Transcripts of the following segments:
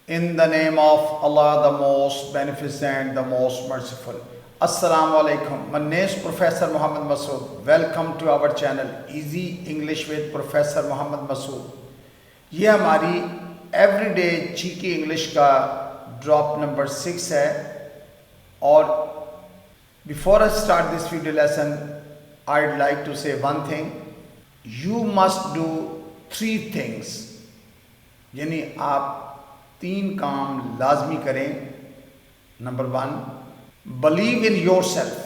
In the name of Allah, the most beneficent, the most merciful. Assalamu alaikum. My name is Professor Muhammad Masood. Welcome to our channel Easy English with Professor Muhammad Masood. یہ ہماری every day چیکی English کا drop number 6 ہے اور before I start this video lesson, I'd like to say one thing. You must do 3 things. یعنی آپ 3 کام لازمی کریں. Number 1, believe in yourself.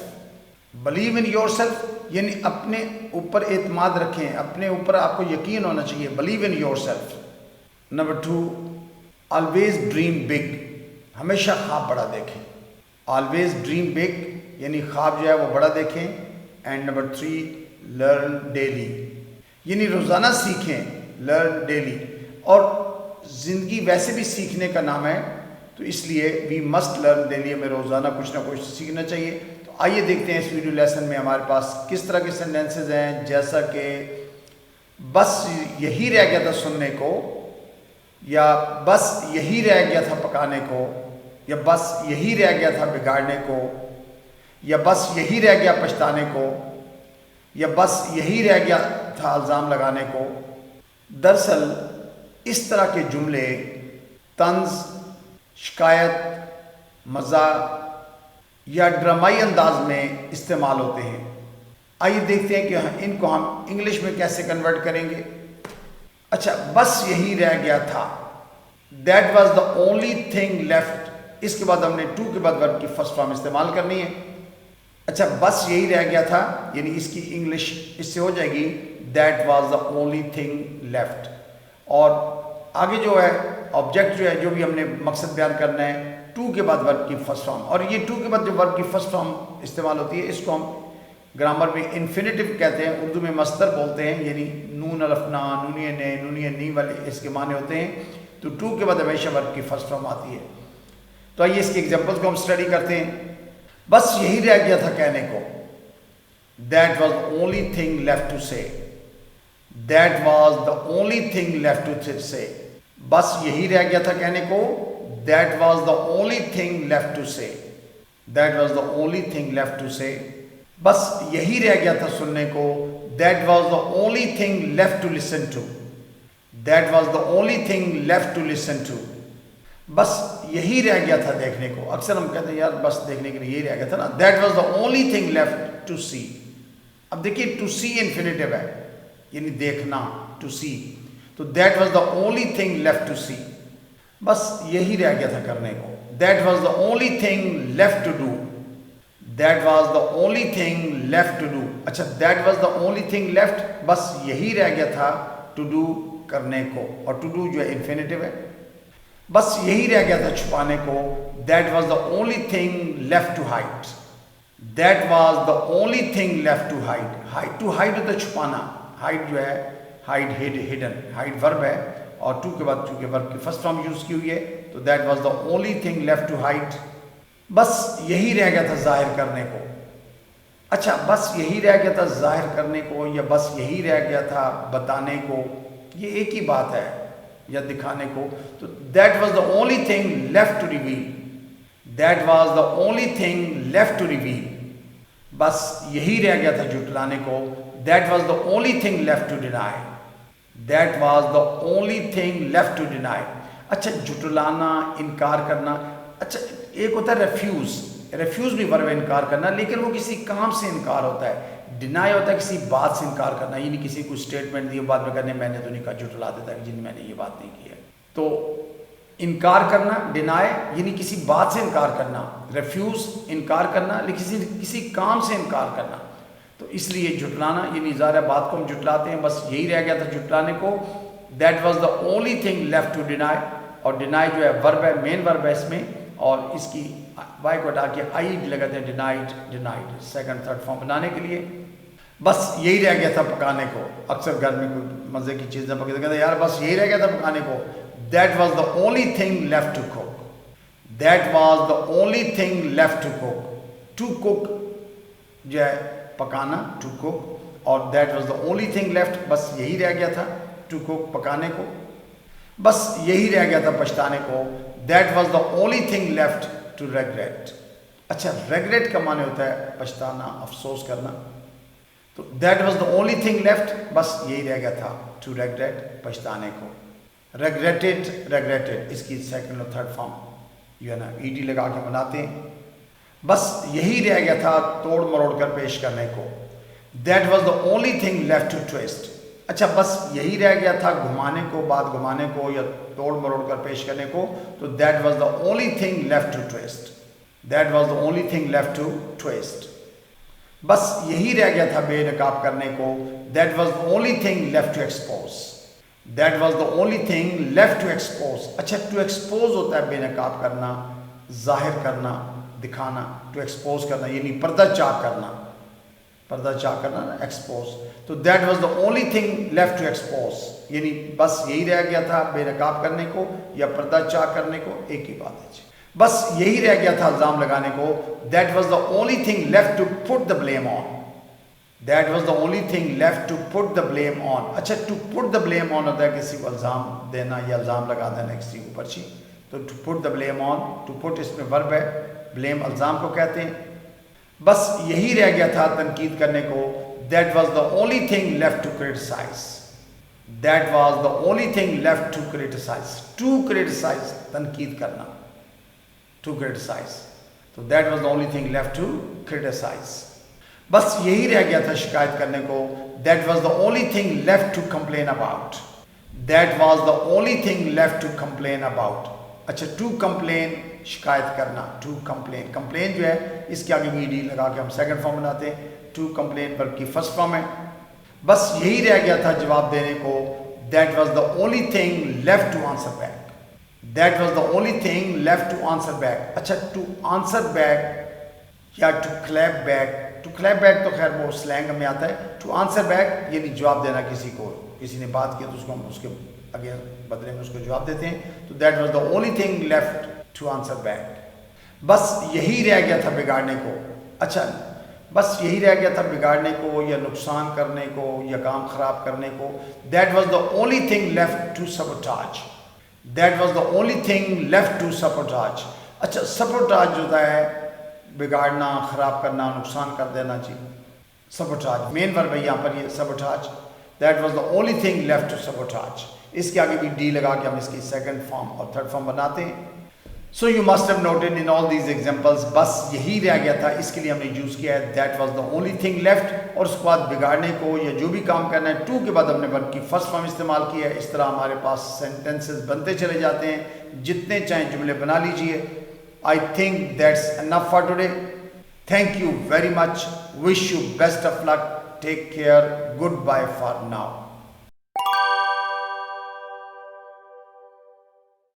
believe in yourself یعنی اپنے اوپر اعتماد رکھیں, اپنے اوپر آپ کو یقین ہونا چاہیے. believe in yourself. Number 2, always dream big. ہمیشہ خواب بڑا دیکھیں. always dream big یعنی خواب جو ہے وہ بڑا دیکھیں. اینڈ نمبر 3, learn daily یعنی روزانہ سیکھیں. learn daily. اور زندگی ویسے بھی سیکھنے کا نام ہے, تو اس لیے وی مسٹ لرن ڈیلی, ہمیں روزانہ کچھ نہ کچھ سیکھنا چاہیے. تو آئیے دیکھتے ہیں اس ویڈیو لیسن میں ہمارے پاس کس طرح کے سینٹینسز ہیں. جیسا کہ بس یہی رہ گیا تھا سننے کو, یا بس یہی رہ گیا تھا پکانے کو, یا بس یہی رہ گیا تھا بگاڑنے کو, یا بس یہی رہ گیا پچھتانے کو, یا بس یہی رہ گیا تھا الزام لگانے کو. دراصل اس طرح کے جملے طنز, شکایت, مزاح یا ڈرامائی انداز میں استعمال ہوتے ہیں. آئیے دیکھتے ہیں کہ ان کو ہم انگلش میں کیسے کنورٹ کریں گے. اچھا, بس یہی رہ گیا تھا, that was the only thing left. اس کے بعد ہم نے ٹو کے بعد ورب کی فرسٹ فارم استعمال کرنی ہے. اچھا, بس یہی رہ گیا تھا یعنی اس کی انگلش اس سے ہو جائے گی that was the only thing left. اور آگے جو ہے آبجیکٹ جو ہے, جو بھی ہم نے مقصد بیان کرنا ہے, ٹو کے بعد ورب کی فرسٹ فارم. اور یہ ٹو کے بعد جو ورب کی فرسٹ فارم استعمال ہوتی ہے اس کو ہم گرامر میں انفینیٹیو کہتے ہیں, اردو میں مصدر بولتے ہیں. یعنی نون الف نا, نونی نے, نونی نی والے اس کے معنی ہوتے ہیں. تو ٹو کے بعد ہمیشہ ورب کی فرسٹ فارم آتی ہے. تو آئیے اس کی ایگزامپلس کو ہم اسٹڈی کرتے ہیں. بس یہی رہ گیا تھا کہنے کو, that was the only thing left to say. That was the only thing left to say. بس یہی رہ گیا تھا کہنے کو, that was the only thing left to say. That was the only thing left to say. بس یہی رہ گیا تھا سننے کو, that was the only thing left to listen to. That was the only thing left to listen to. بس یہی رہ گیا تھا دیکھنے کو. اکثر ہم کہتے ہیں یار بس دیکھنے کے لیے یہی رہ گیا تھا نا. That was the only thing left to see. اب دیکھیے ٹو سی انفینیٹیو ہے یعنی دیکھنا, ٹو سی. تو that was the only thing left to see. بس یہی رہ گیا تھا کرنے کو, that was the only thing left to do. That was the only thing left to do. اچھا, that was the only thing left, بس یہی رہ گیا تھا ٹو ڈو کرنے کو, اور ٹو ڈو جو ہے انفینیٹیو ہے. بس یہی رہ گیا تھا چھپانے کو, that was the only thing left to hide. That was the only thing left to hide. Hide to hide ہوتا ہے چھپانا, ہائڈ جو ہے ہائڈ ہڈن, ہائڈ ورب ہے اور ٹو کے بعد چونکہ ورب کی فرسٹ فارم یوز کی ہوئی ہے تو that was the only thing left to hide. بس یہی رہ گیا تھا ظاہر کرنے کو. اچھا, بس یہی رہ گیا تھا ظاہر کرنے کو یا بس یہی رہ گیا تھا بتانے کو, یہ ایک ہی بات ہے, یا دکھانے کو. تو that was the only thing left to reveal. That was the only thing left to reveal. بس یہی رہ گیا تھا جھٹلانے کو, that was the only thing left to deny. That was the only thing left to deny. اچھا, جھٹلانا, انکار کرنا. اچھا, ایک ہوتا ہے ریفیوز. ریفیوز بھی ورب ہے انکار کرنا, لیکن وہ کسی کام سے انکار ہوتا ہے. ڈینائی ہوتا ہے کسی بات سے انکار کرنا, یعنی کسی کو اسٹیٹمنٹ دی بعد میں کہنے میں نے تو نہیں کہا, جھٹلا دیتا ہے کہ جن میں نے یہ بات نہیں کی ہے. تو انکار کرنا, ڈینائی یعنی کسی بات سے انکار کرنا, ریفیوز انکار کرنا, لیکن کسی کام سے انکار کرنا. تو اس لیے جھٹلانا یعنی ظاہر بات کو ہم جھٹلاتے ہیں. بس یہی رہ گیا تھا جھٹلانے کو, that was the only thing left to deny. اور ڈینائی جو ہے ورب ہے, مین ورب ہے اس میں, اور اس کی وائی کو ہٹا کے آئی لگاتے ہیں, denied, denied second third form بنانے کے لیے. بس یہی رہ گیا تھا پکانے کو. اکثر گھر میں کوئی مزے کی چیزیں پکاتے کہتے ہیں یار بس یہی رہ گیا تھا پکانے کو, that was the only thing left to cook. That was the only thing left to cook. To cook جو ہے پکانا, ٹو کوک, اور that was the only thing left, بس یہی رہ گیا تھا ٹو کوک پکانے کو. بس یہی رہ گیا تھا پچھتانے کو. That was the only thing left to regret. اچھا ریگریٹ کا معنی ہوتا ہے پچھتانا, افسوس کرنا. تو that was the only thing left, بس یہی رہ گیا تھا ٹو ریگریٹ, پچھتانے کو. ریگریٹڈ اس کی سیکنڈ اور تھرڈ فارم جو ہے نا ای ڈی لگا کے بناتے ہیں. بس یہی رہ گیا تھا توڑ مروڑ کر پیش کرنے کو. That was the only thing left to twist. اچھا بس یہی رہ گیا تھا گھمانے کو, بات گھمانے کو یا توڑ مروڑ کر پیش کرنے کو. تو that was the only thing left to twist. That was the only thing left to twist. بس یہی رہ گیا تھا بے نقاب کرنے کو. That was the only thing left to expose. That was the only thing left to expose. اچھا ٹو ایکسپوز ہوتا ہے بے نقاب کرنا, ظاہر کرنا, دکھانا. ٹو ایکسپوز کرنا یعنی پردہ چاک کرنا, پردہ چاک کرنا نا, ایکسپوز. تو that was the only thing left to expose یعنی بس یہی رہ گیا تھا بے نقاب کرنے کو یا پردہ چاک کرنے کو, ایک ہی بات ہے. بس یہی رہ گیا تھا الزام لگانے کو. That was the only thing left to put the blame on. That was the only thing left to put the blame on. اچھا ٹو پٹ دا بلیم آن ہوتا ہے کسی کو الزام دینا یا الزام لگا دینا کسی کے اوپر. تو to put the blame on, to put اس میں ورب ہے, بلیم الزام کو کہتے ہیں. بس یہی رہ گیا تھا تنقید کرنے کو. That was the only thing left to criticise. That was the only thing left to criticise. To criticise تنقید کرنا, ٹو کریٹیسائز. تو that was the only thing left to criticise. بس یہی رہ گیا تھا شکایت کرنے کو. That was the only thing left to complain about. That was the only thing left to complain about. اچھا ٹو کمپلین شکایت کرنا, ٹو کمپلین. کمپلین جو ہے اس کے آگے وی ڈی لگا کے ہم سیکنڈ فارم بناتے ہیں. ٹو کمپلین پر کی فرسٹ فارم ہے. بس یہی رہ گیا تھا جواب دینے کو. That was the only thing left to answer back. That was the only thing left to answer back. اچھا ٹو آنسر بیک یا to clap back. To clap back تو خیر وہ سلینگ میں آتا ہے. ٹو آنسر بیک یعنی جواب دینا کسی کو, کسی نے بات کی تو اس کو ہم اس کے آگے بدلے میں اس کو جواب دیتے ہیں. تو that was the only thing left to answer back. بس یہی رہ گیا تھا بگاڑنے کو. اچھا بس یہی رہ گیا تھا بگاڑنے کو یا نقصان کرنے کو یا کام خراب کرنے کو. That was the only thing left to sabotage. That was the only thing left to sabotage. اچھا سبوٹاج جو ہوتا ہے بگاڑنا, خراب کرنا, نقصان کر دینا. جی سبوٹاج مین ورب ہے یہاں پر یہ sabotage. That was the only thing left to sabotage. اس کے آگے بھی ڈی لگا کے ہم اس کی سیکنڈ فارم اور تھرڈ فارم بناتے ہیں. So you must have noted in all these examples. بس یہی رہ گیا تھا, اس کے لیے ہم نے یوز کیا ہے that was the only thing left. اور اس کے بعد بگاڑنے کو یا جو بھی کام کرنا ہے ٹو کے بعد ہم نے ورب کی فرسٹ فارم استعمال کی ہے. اس طرح ہمارے پاس سینٹینسز بنتے چلے جاتے ہیں. جتنے چاہیں جملے بنا لیجئے. I think that's enough for today. Thank you very much. Wish you best of luck. Take care. Goodbye for now.